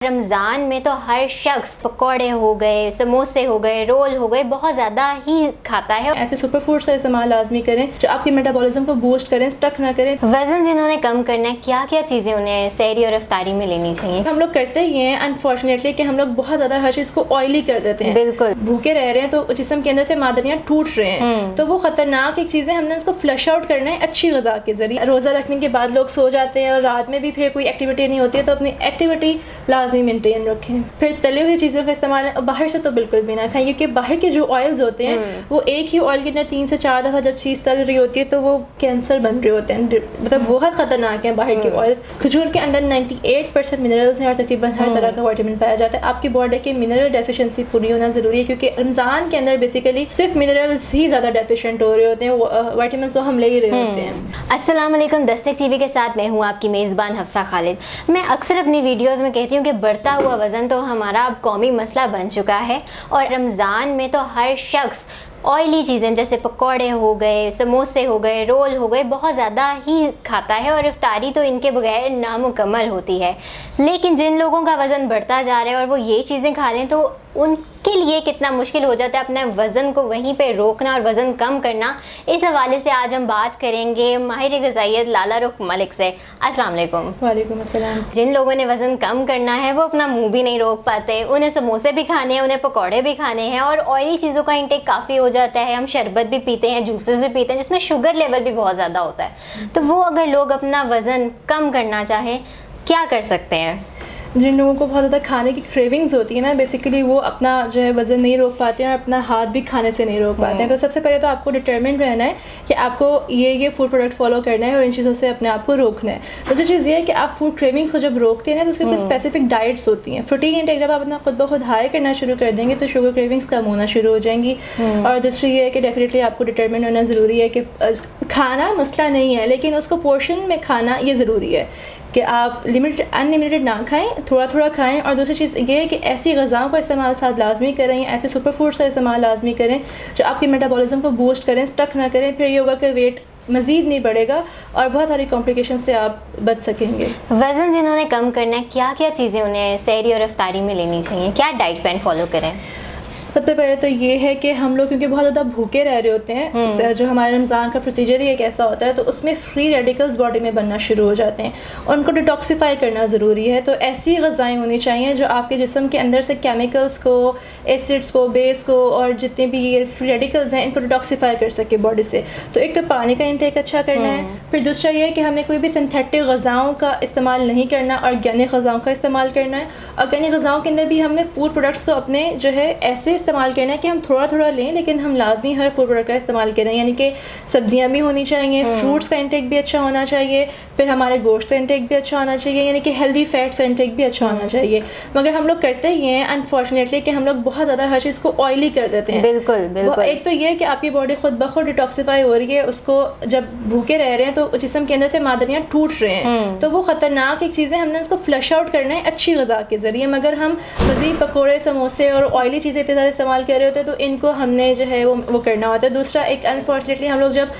रमज़ान में तो हर शख्स पकौड़े हो गए, समोसे हो गए, रोल हो गए, बहुत ज़्यादा ही खाता है। ऐसे सुपर फूड्स का इस्तेमाल लाजमी करें जो आपके मेटाबॉलिज्म को बूस्ट करें, स्टक ना करें। वज़न जिन्होंने कम करना है, क्या क्या चीज़ें उन्हें सहरी और इफ्तारी में लेनी चाहिए? हम लोग करते ही हैं अनफॉर्चुनेटली कि हम लोग बहुत ज़्यादा हर चीज़ को ऑयली कर देते हैं। बिल्कुल। भूखे रह रहे हैं तो जिस्म के अंदर से मादनियाँ टूट रहे हैं, तो वो खतरनाक एक चीज़ है। हमने उसको फ्लश आउट करना है अच्छी ग़िज़ा के ज़रिए। रोज़ा रखने के बाद लोग सो जाते हैं और रात में भी फिर कोई एक्टिविटी नहीं होती है, तो अपनी एक्टिविटी लाजमी मेंटेन रखें। फिर तले हुई चीज़ों का इस्तेमाल बाहर से तो बिल्कुल भी ना खाएं, क्योंकि बाहर के जो ऑयल्स होते हैं वो एक ही ऑयल के अंदर 3 से 4 दफ़ा जब चीज़ तल रही होती है तो वो कैंसर बन रहे होते हैं। मतलब बहुत ख़तरनाक है बाहर के ऑयल्स। खजूर के अंदर 98% मिनरल्स हैं और तकरीबन हर तरह का विटामिन पाया जाता है। आपकी बॉडी की मिनरल डेफिशिएंसी पूरी होना ज़रूरी है, क्योंकि रमज़ान के अंदर बेसिकली सिर्फ मिनरल्स ही ज़्यादा डेफिशिएंट हो रहे होते हैं, विटामिन तो हम ले ही रहे होते हैं। अस्सलाम वालेकुम, दस्तक टीवी के साथ मैं हूँ आपकी मेज़बान हफ्सा खालिद। मैं अक्सर अपनी वीडियोस में कहती हूँ कि बढ़ता हुआ वज़न तो हमारा अब कौमी मसला बन चुका है और रमज़ान में तो हर शख्स ऑयली चीज़ें जैसे पकौड़े हो गए, समोसे हो गए, रोल हो गए, बहुत ज़्यादा ही खाता है और इफ्तारी तो इनके बगैर नामुकम्मल होती है। लेकिन जिन लोगों का वज़न बढ़ता जा रहा है और वो ये चीज़ें खा लें तो उनके लिए कितना मुश्किल हो जाता है अपने वज़न को वहीं पे रोकना और वज़न कम करना। इस हवाले से आज हम बात करेंगे माहिर ग़िज़ाइयत लाला रुख मलिक से। अस्सलाम वालेकुम। वालेकुम अस्सलाम। जिन लोगों ने वज़न कम करना है वो अपना मुँह भी नहीं रोक पाते, उन्हें समोसे भी खाने हैं, उन्हें पकौड़े भी खाने हैं और ऑयली चीज़ों का इंटेक काफ़ी हो जाता है। हम शरबत भी पीते हैं, जूसेस भी पीते हैं जिसमें शुगर लेवल भी बहुत ज़्यादा होता है। तो वो अगर लोग अपना वज़न कम करना चाहें क्या कर सकते हैं? जिन लोगों को बहुत ज़्यादा खाने की क्रेविंग्स होती है ना, बेसिकली वो अपना जो है वज़न नहीं रोक पाते हैं और अपना हाथ भी खाने से नहीं रोक पाते हैं। तो सबसे पहले तो आपको डिटरमिन्ड रहना है कि आपको ये फूड प्रोडक्ट फॉलो करना है और इन चीज़ों से अपने आप को रोकना है। तो जो चीज़ ये है कि आप फूड क्रेविंग्स को जब रोकते हैं ना तो उसके कुछ स्पेसिफिक डाइट्स होती हैं। प्रोटीन इंटेक जब आप अपना खुद ब खुद हाई करना शुरू कर देंगे तो शुगर क्रेविंग्स कम होना शुरू हो जाएंगी। और दूसरी ये है कि डेफिनेटली आपको डिटरमिन होना ज़रूरी है कि खाना मसला नहीं है, लेकिन उसको पोर्शन में खाना ये ज़रूरी है कि आप अनलिमिटेड ना खाएं, थोड़ा थोड़ा खाएं। और दूसरी चीज़ ये है कि ऐसी ग़िज़ाओं का इस्तेमाल साथ लाजमी करें, ऐसे सुपर फूड्स का इस्तेमाल लाजमी करें जो आपके मेटाबॉलिज्म को बूस्ट करें, स्टक ना करें। फिर ये होगा कि वेट मज़ीद नहीं बढ़ेगा और बहुत सारी कॉम्प्लिकेशन से आप बच सकेंगे। वज़न जिन्होंने कम करना है, क्या क्या चीज़ें उन्हें सहरी और इफ्तारी में लेनी चाहिए? क्या डाइट प्लान फॉलो करें? सबसे पहले तो ये है कि हम लोग क्योंकि बहुत ज़्यादा भूखे रह रहे होते हैं, जो हमारे रमज़ान का प्रोसीजर ही एक ऐसा होता है, तो उसमें फ्री रेडिकल्स बॉडी में बनना शुरू हो जाते हैं। उनको डिटॉक्सिफाई करना ज़रूरी है। तो ऐसी ग़िज़ाएँ होनी चाहिए जो आपके जिस्म के अंदर से केमिकल्स को, एसिड्स को, बेस को और जितने भी ये फ्री रेडिकल्स हैं इनको डिटॉक्सिफाई कर सके बॉडी से। तो एक तो पानी का इंटेक अच्छा करना है। फिर दूसरा ये है कि हमें कोई भी सिंथेटिक ग़िज़ाओं का इस्तेमाल नहीं करना, ऑर्गेनिक ग़िज़ाओं का इस्तेमाल करना है। ऑर्गेनिक ग़िज़ाओं के अंदर भी हमने फूड प्रोडक्ट्स को अपने जो है ऐसे इस्तेमाल करना है कि हम थोड़ा थोड़ा लें, लेकिन हम लाजमी हर फूड प्रोडक्ट का इस्तेमाल करें। यानी कि सब्जियां भी होनी चाहिए, फ्रूट्स का इंटेक भी अच्छा होना चाहिए, फिर हमारे गोश्त का इंटेक भी अच्छा होना चाहिए, यानी कि हेल्दी फैट्स का इंटेक भी अच्छा होना चाहिए। मगर हम लोग करते ही हैं अनफॉर्चुनेटली कि हम लोग बहुत ज़्यादा हर चीज़ को ऑयली कर देते हैं। बिल्कुल बिल्कुल। एक तो ये है कि आपकी बॉडी खुद ब खुद डिटॉक्सिफाई हो रही है, उसको जब भूखे रह रहे हैं तो जिस्म के अंदर से मादनियाँ टूट रहे हैं, तो वो खतरनाक एक चीज़ है। हमने उसको फ्लश आउट करना है अच्छी ग़िज़ा के ज़रिए। मगर हम मज़ीद पकौड़े, समोसे और ऑयली चीज़ें इतने ज़्यादा इस्तेमाल कर रहे होते हैं तो इनको हमने जो है वो करना होता है। दूसरा एक अनफॉर्चुनेटली हम लोग जब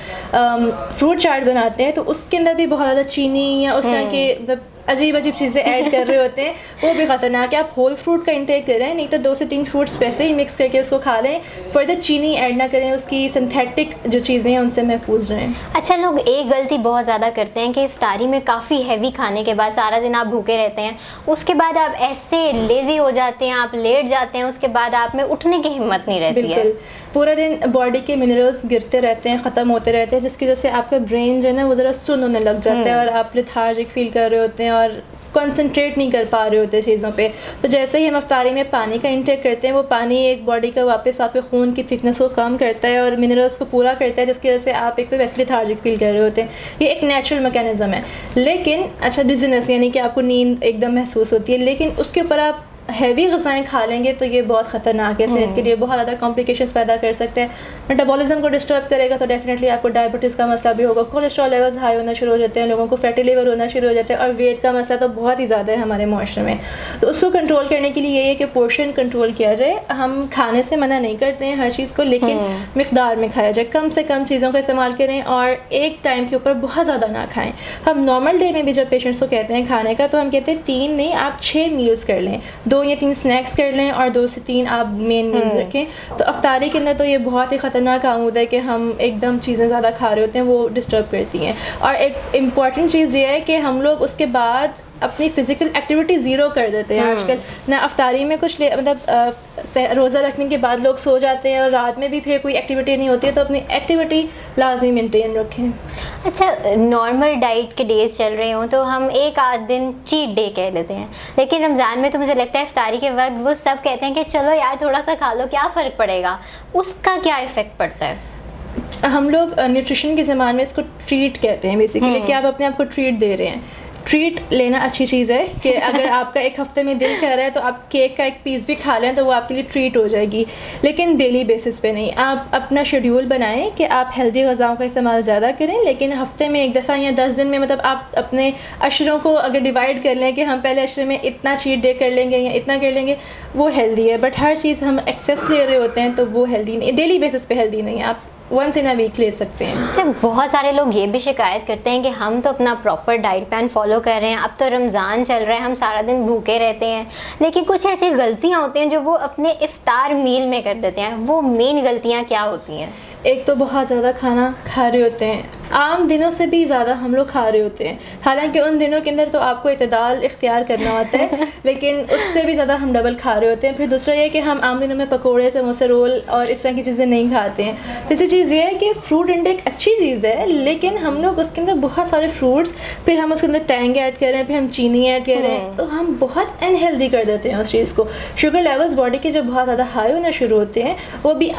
फ्रूट चाट बनाते हैं तो उसके अंदर भी बहुत ज़्यादा चीनी या उस तरह के मतलब अजीब अजीब चीज़ें ऐड कर रहे होते हैं, वो भी ख़तरनाक है। आप होल फ्रूट का इंटेक करें, नहीं तो 2 से 3 फ्रूट्स वैसे ही मिक्स करके उसको खा लें। फर्दर चीनी ऐड ना करें, उसकी सिंथेटिक जो चीज़ें हैं उनसे महफूज रहें। अच्छा, लोग एक गलती बहुत ज़्यादा करते हैं कि इफ्तारी में काफ़ी हैवी खाने के बाद सारा दिन आप भूखे रहते हैं, उसके बाद आप ऐसे लेज़ी हो जाते हैं, आप लेट जाते हैं, उसके बाद आप में उठने की हिम्मत नहीं रहती है। पूरा दिन बॉडी के मिनरल्स गिरते रहते हैं, ख़त्म होते रहते हैं, जिसकी वजह से आपका ब्रेन जो है ना वो ज़रा सुन्न होने लग जाता है और आप लेथार्जिक फील कर रहे होते हैं और कंसंट्रेट नहीं कर पा रहे होते चीज़ों पे। तो जैसे ही हम इफ्तारी में पानी का इंटेक करते हैं, वो पानी एक बॉडी का वापस आपके खून की थिकनेस को कम करता है और मिनरल्स को पूरा करता है, जिसकी वजह से आप एक तो वैसे लेथार्जिक फील कर रहे होते हैं। ये एक नेचुरल मैकेनिज़्म है। लेकिन अच्छा, डिज़ीनेस यानी कि आपको नींद एकदम महसूस होती है, लेकिन उसके ऊपर आप हैवी ग़िज़ाएँ खा लेंगे तो ये बहुत ख़तरनाक है, सेहत के लिए बहुत ज़्यादा कॉम्प्लिकेशंस पैदा कर सकते हैं। मेटाबॉलिज्म को डिस्टर्ब करेगा तो डेफिनेटली आपको डायबिटीज़ का मसला भी होगा, कोलेस्ट्रॉल लेवल्स हाई होना शुरू हो जाते हैं, लोगों को फैटी लिवर होना शुरू हो जाते हैं, और वेट का मसला तो बहुत ही ज़्यादा है हमारे मुआशरे में। तो उसको कंट्रोल करने के लिए ये है कि पोर्शन कंट्रोल किया जाए। हम खाने से मना नहीं करते हैं हर चीज़ को, लेकिन मिक़दार में खाया जाए, कम से कम चीज़ों का इस्तेमाल करें और एक टाइम के ऊपर बहुत ज़्यादा ना खाएं। हम नॉर्मल डे में भी जब पेशेंट्स को कहते हैं खाने का, तो हम कहते हैं 3 नहीं, आप 6 मील्स कर लें, 2 या 3 स्नैक्स कर लें और 2 से 3 आप मेन मील्स रखें। तो अफ्तारी के अंदर तो ये बहुत ही ख़तरनाक आमूद है कि हम एकदम चीज़ें ज़्यादा खा रहे होते हैं, वो डिस्टर्ब करती हैं। और एक इम्पॉर्टेंट चीज़ ये है कि हम लोग उसके बाद अपनी फ़िज़िकल एक्टिविटी ज़ीरो कर देते हैं आजकल ना। अफ्तारी में कुछ मतलब रोज़ा रखने के बाद लोग सो जाते हैं और रात में भी फिर कोई एक्टिविटी नहीं होती है, तो अपनी एक्टिविटी लाजमी मेंटेन रखें। अच्छा, नॉर्मल डाइट के डेज चल रहे हों तो हम एक आध दिन चीट डे कह लेते हैं, लेकिन रमज़ान में तो मुझे लगता है इफ्तारी के वक्त वो सब कहते हैं कि चलो यार थोड़ा सा खा लो, क्या फ़र्क पड़ेगा, उसका क्या इफ़ेक्ट पड़ता है? हम लोग न्यूट्रिशन के ज़माने में इसको ट्रीट कहते हैं बेसिकली, कि आप अपने आप को ट्रीट दे रहे हैं। ट्रीट लेना अच्छी चीज़ है कि अगर आपका एक हफ़्ते में दिल कर रहा है तो आप केक का एक पीस भी खा लें तो वो आपके लिए ट्रीट हो जाएगी, लेकिन डेली बेसिस पे नहीं। आप अपना शेड्यूल बनाएं कि आप हेल्दी ग़िज़ाओं का इस्तेमाल ज़्यादा करें, लेकिन हफ़्ते में एक दफ़ा या 10 दिन में, मतलब आप अपने अशरों को अगर डिवाइड कर लें कि हम पहले अशरे में इतना चीट डे कर लेंगे या इतना कर लेंगे, वो हेल्दी है। बट हर चीज़ हम एक्सेस ले रहे होते हैं तो वो हेल्दी नहीं, डेली बेसिस पे हेल्दी नहीं है। आप वंस इन अ वीक ले सकते हैं। अच्छा, बहुत सारे लोग ये भी शिकायत करते हैं कि हम तो अपना प्रॉपर डाइट प्लान फॉलो कर रहे हैं, अब तो रमज़ान चल रहा है, हम सारा दिन भूखे रहते हैं, लेकिन कुछ ऐसी गलतियाँ होती हैं जो वो अपने इफ्तार मील में कर देते हैं। वो मेन गलतियाँ क्या होती हैं? एक तो बहुत ज़्यादा खाना खा रहे होते हैं, आम दिनों से भी ज़्यादा हम लोग खा रहे होते हैं। हालांकि उन दिनों के अंदर तो आपको इत्तेदाल इख्तियार करना होता है, लेकिन उससे भी ज़्यादा हम डबल खा रहे होते हैं। फिर दूसरा ये कि हम आम दिनों में पकोड़े, समोसे, रोल और इस तरह की चीज़ें नहीं खाते हैं। तीसरी चीज़ ये है कि फ्रूट इंटेक अच्छी चीज़ है, लेकिन हम लोग उसके अंदर बहुत सारे फ्रूट्स, फिर हम उसके अंदर टैंग ऐड कर रहे हैं, फिर हम चीनी ऐड कर रहे हैं, तो हम बहुत अनहेल्दी कर देते हैं उस चीज़ को। शुगर लेवल्स बॉडी के जब बहुत ज़्यादा हाई होना शुरू होते हैं, वो भी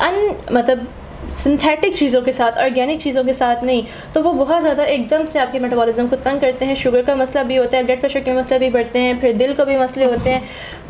मतलब सिंथेटिक चीज़ों के साथ, ऑर्गेनिक चीज़ों के साथ नहीं, तो वो बहुत ज़्यादा एकदम से आपके मेटाबॉलिज्म को तंग करते हैं। शुगर का मसला भी होता है, ब्लड प्रेशर के मसले भी बढ़ते हैं, फिर दिल को भी मसले होते हैं,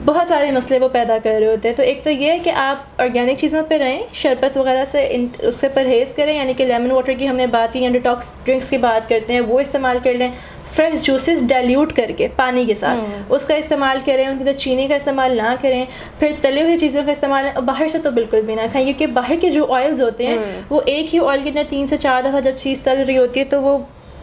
बहुत सारे मसले वो पैदा कर रहे होते हैं। तो एक तो ये है कि आप ऑर्गेनिक चीज़ों पे रहें, शरबत वगैरह से उससे परहेज़ करें, यानी कि लेमन वाटर की हमने बात की या डिटॉक्स ड्रिंक्स की बात करते हैं, वो इस्तेमाल कर लें। फ्रेश जूसेस डाइल्यूट करके पानी के साथ उसका इस्तेमाल करें, उनके अंदर चीनी का इस्तेमाल ना करें। फिर तले हुई चीज़ों का इस्तेमाल बाहर से तो बिल्कुल भी ना खाएं, क्योंकि बाहर के जो ऑयल्स होते हैं वो एक ही ऑयल के अंदर 3 से 4 दफ़ा जब चीज़ तल रही होती है तो वो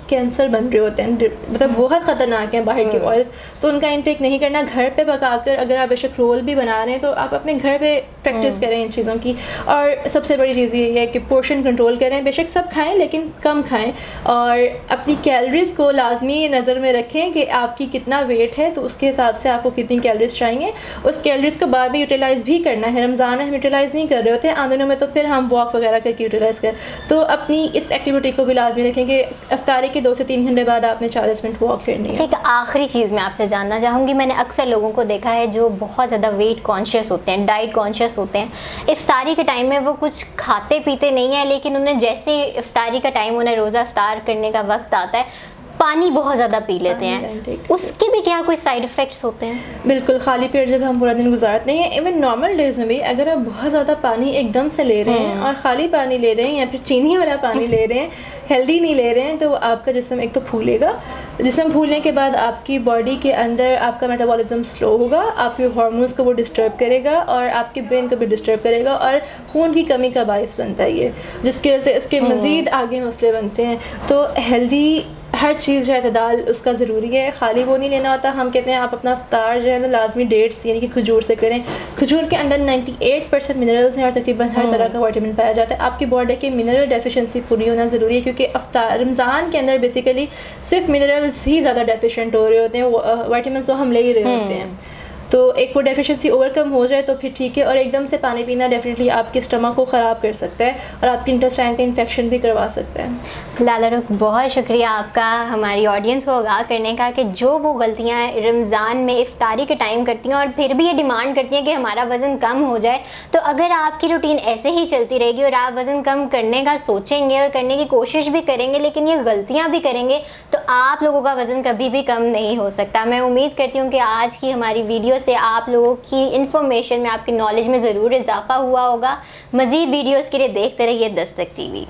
कैंसर बन रहे होते हैं, मतलब बहुत ख़तरनाक हैं बाहर के ऑयल्स, तो उनका इंटेक नहीं करना। घर पे पकाकर अगर आप बेशक रोल भी बना रहे हैं तो आप अपने घर पे प्रैक्टिस करें इन चीज़ों की। और सबसे बड़ी चीज़ ये है कि पोर्शन कंट्रोल करें, बेशक सब खाएं लेकिन कम खाएं, और अपनी कैलोरीज़ को लाजमी नज़र में रखें कि आपकी कितना वेट है तो उसके हिसाब से आपको कितनी कैलोरीज चाहिए। उस कैलोरीज़ को बाद में यूटिलाइज़ भी करना है। रमज़ान में हम यूटिलाइज़ नहीं कर रहे होते, आम दिनों में तो फिर हम वॉक वगैरह करके यूटिलाइज़ करें। तो अपनी इस एक्टिविटी को भी लाजमी रखें कि अफ्तारी 2 से 3 घंटे बाद आपने 40 मिनट वॉक करनी है। ठीक, आखिरी चीज़ मैं आपसे जानना चाहूँगी, मैंने अक्सर लोगों को देखा है जो बहुत ज़्यादा वेट कॉन्शियस होते हैं, डाइट कॉन्शियस होते हैं, इफ्तारी के टाइम में वो कुछ खाते पीते नहीं है, लेकिन उन्हें जैसे ही इफ्तारी का टाइम, उन्हें रोज़ा इफ्तार करने का वक्त आता है, पानी बहुत ज़्यादा पी लेते हैं, उसके भी क्या कोई साइड इफ़ेक्ट्स होते हैं? बिल्कुल, खाली पेट जब हम पूरा दिन गुजारते हैं, इवन नॉर्मल डेज़ में भी अगर आप बहुत ज़्यादा पानी एकदम से ले रहे हैं और ख़ाली पानी ले रहे हैं या फिर चीनी वाला पानी ले रहे हैं, हेल्दी नहीं ले रहे हैं, तो आपका जिस्म एक तो फूलेगा। जिस्म फूलने के बाद आपकी बॉडी के अंदर आपका मेटाबॉलिज्म स्लो होगा, आपके हार्मोन्स को वो डिस्टर्ब करेगा और आपके ब्रेन को भी डिस्टर्ब करेगा, और खून की कमी का बायस बनता है ये, जिसकी वजह से इसके मज़ीद आगे मसले बनते हैं। तो हेल्दी हर चीज़ जो है इत्तेदाल उसका ज़रूरी है, खाली वो नहीं लेना होता। हम कहते हैं आप अपना इफ्तार जो है ना लाजमी डेट्स यानी कि खजूर से करें। खजूर के अंदर 98% मिनरल्स हैं और तकरीबन हर तरह का विटामिन पाया जाता है। आपकी बॉडी की मिनरल डेफिशिएंसी पूरी होना ज़रूरी है, क्योंकि रमज़ान के अंदर बेसिकली सिर्फ मिनरल्स ही ज़्यादा डेफिशिएंट हो रहे होते हैं, विटामिन तो हम ले ही रहे होते हैं। तो एक वो डेफिशिएंसी ओवरकम हो जाए तो फिर ठीक है, और एकदम से पानी पीना डेफिनेटली आपके स्टमक को ख़राब कर सकता है और आपकी इंटेस्टाइन का इन्फेक्शन भी करवा सकता है। लाला रुख, बहुत शुक्रिया आपका हमारी ऑडियंस को आगाह करने का कि जो वो गलतियाँ रमज़ान में इफ्तारी के टाइम करती हैं और फिर भी ये डिमांड करती हैं कि हमारा वज़न कम हो जाए। तो अगर आपकी रूटीन ऐसे ही चलती रहेगी और आप वज़न कम करने का सोचेंगे और करने की कोशिश भी करेंगे, लेकिन ये गलतियाँ भी करेंगे, तो आप लोगों का वज़न कभी भी कम नहीं हो सकता। मैं उम्मीद करती हूँ कि आज की हमारी वीडियो वीडियो से आप लोगों की इन्फॉर्मेशन में, आपकी नॉलेज में ज़रूर इजाफा हुआ होगा। मज़ीद वीडियोज़ के लिए देखते रहिए दस्तक TV।